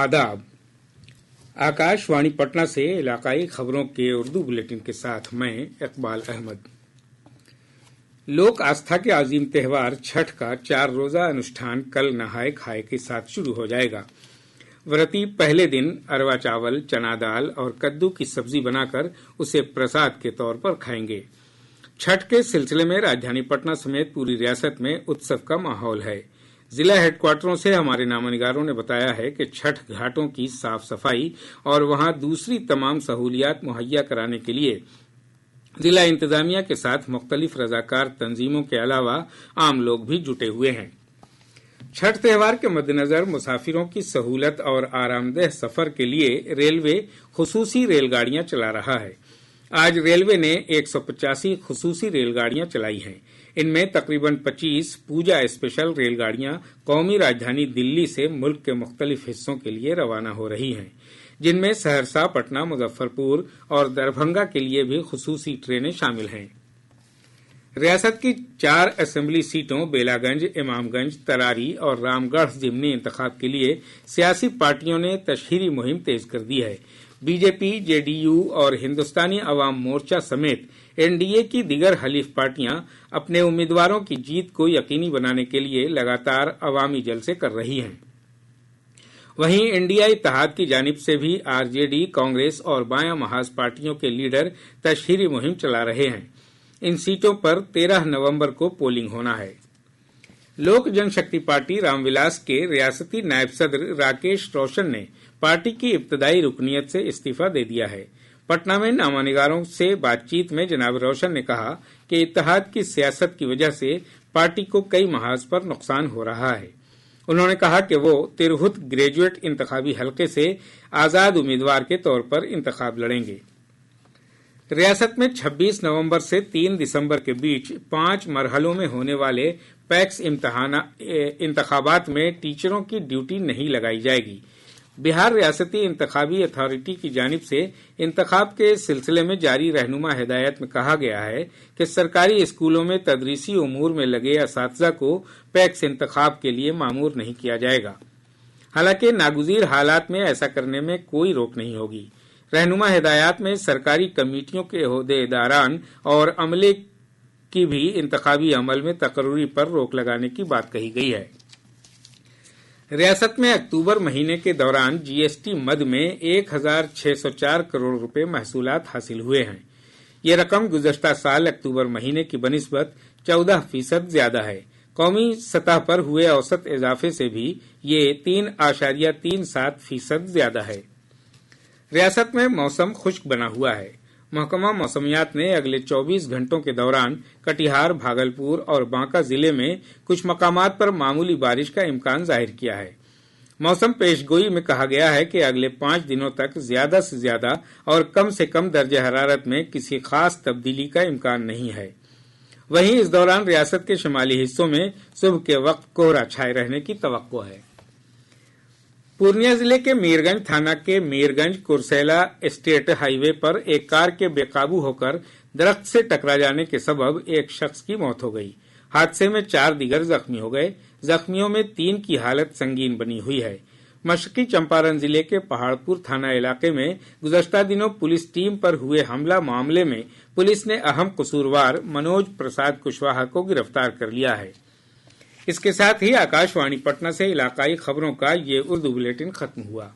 आदाब। आकाशवाणी पटना से इलाकाई खबरों के उर्दू बुलेटिन के साथ मैं इकबाल अहमद। लोक आस्था के अजीम त्यौहार छठ का 4 रोजा अनुष्ठान कल नहाय खाए के साथ शुरू हो जाएगा। व्रती पहले दिन अरवा चावल, चना दाल और कद्दू की सब्जी बनाकर उसे प्रसाद के तौर पर खाएंगे। छठ के सिलसिले में राजधानी पटना समेत पूरी रियासत में उत्सव का माहौल है। जिला हेडक्वार्टरों से हमारे नामानिगारों ने बताया है कि छठ घाटों की साफ सफाई और वहां दूसरी तमाम सहूलियात मुहैया कराने के लिए जिला इंतजामिया के साथ मुख्तलिफ रजाकार तंजीमों के अलावा आम लोग भी जुटे हुए हैं। छठ त्योहार के मद्देनजर मुसाफिरों की सहूलत और आरामदेह सफर के लिए रेलवे खुसूसी रेलगाड़ियां चला रहा है। आज रेलवे ने 185 खुसूसी रेलगाड़ियां चलाई हैं। इनमें तकरीबन 25 पूजा स्पेशल रेलगाड़ियां कौमी राजधानी दिल्ली से मुल्क के मुख्तलिफ हिस्सों के लिए रवाना हो रही हैं, जिनमें सहरसा, पटना, मुजफ्फरपुर और दरभंगा के लिए भी खुसूसी ट्रेनें शामिल हैं। रियासत की 4 असेंबली सीटों बेलागंज, इमामगंज, तरारी और रामगढ़ जिमनी इंतखाब के लिए सियासी पार्टियों ने तशहीरी मुहिम तेज कर दी है। बीजेपी, जेडीयू और हिंदुस्तानी अवाम मोर्चा समेत एनडीए की दीगर हलीफ पार्टियां अपने उम्मीदवारों की जीत को यकीनी बनाने के लिए लगातार अवामी जलसे कर रही हैं। वहीं इंडिया इत्तेहाद की जानिब से भी आरजेडी, कांग्रेस और बायां महाज पार्टियों के लीडर तशहीरी मुहिम चला रहे हैं। इन सीटों पर 13 नवंबर को पोलिंग होना है। लोक जनशक्ति पार्टी रामविलास के रियासती नायब सदर राकेश रोशन ने पार्टी की इब्तदाई रुकनीयत से इस्तीफा दे दिया है। पटना में नामानिगारों से बातचीत में जनाब रोशन ने कहा कि इत्तेहाद की सियासत की वजह से पार्टी को कई महाज पर नुकसान हो रहा है। उन्होंने कहा कि वो तिरहुत ग्रेजुएट इंतखाबी हलके से आजाद उम्मीदवार के तौर पर इंतखाब लड़ेंगे। रियासत में 26 नवंबर से 3 दिसंबर के बीच 5 मरहलों में होने वाले पैक्स इंतखाबात में टीचरों की ड्यूटी नहीं लगाई जाएगी। बिहार रियासती इंतखाबी अथॉरिटी की जानिब से इंतखाब के सिलसिले में जारी रहनुमा हिदायत में कहा गया है कि सरकारी स्कूलों में तदरीसी उमूर में लगे असातिज़ा को पैक्स इंतखाब के लिए मामूर नहीं किया जाएगा। हालांकि नागुज़ीर हालात में ऐसा करने में कोई रोक नहीं होगी। रहनुमा हिदायत में सरकारी कमेटियों के ओहदेदारान और अमले की भी इंतखाबी अमल में तकर्री पर रोक लगाने की बात कही गई है। रियासत में अक्टूबर महीने के दौरान जीएसटी मद में 1604 करोड़ रुपए महसूलात हासिल हुए हैं। ये रकम गुज़श्ता साल अक्टूबर महीने की बनिस्बत 14% ज्यादा है। कौमी सतह पर हुए औसत इजाफे से भी ये 3.37% ज्यादा है। रियासत में मौसम खुश्क बना हुआ है। महकमा मौसमियात ने अगले 24 घंटों के दौरान कटिहार, भागलपुर और बांका जिले में कुछ मकामात पर मामूली बारिश का इम्कान जाहिर किया है। मौसम पेशगोई में कहा गया है कि अगले 5 दिनों तक ज्यादा से ज्यादा और कम से कम दर्जे हरारत में किसी खास तब्दीली का इम्कान नहीं है। वहीं इस दौरान रियासत के शुमाली हिस्सों में सुबह के वक्त कोहरा छाए रहने की तवक्को है। पूर्णिया जिले के मीरगंज थाना के मीरगंज कुरसेला स्टेट हाईवे पर एक कार के बेकाबू होकर दरख्त से टकरा जाने के सबब एक शख्स की मौत हो गई। हादसे में 4 दीगर जख्मी हो गए। जख्मियों में 3 की हालत संगीन बनी हुई है। मशरकी चंपारण जिले के पहाड़पुर थाना इलाके में गुज़श्ता दिनों पुलिस टीम पर हुए हमला मामले में पुलिस ने अहम कसूरवार मनोज प्रसाद कुशवाहा को गिरफ्तार कर लिया है। इसके साथ ही आकाशवाणी पटना से इलाकाई खबरों का ये उर्दू बुलेटिन खत्म हुआ।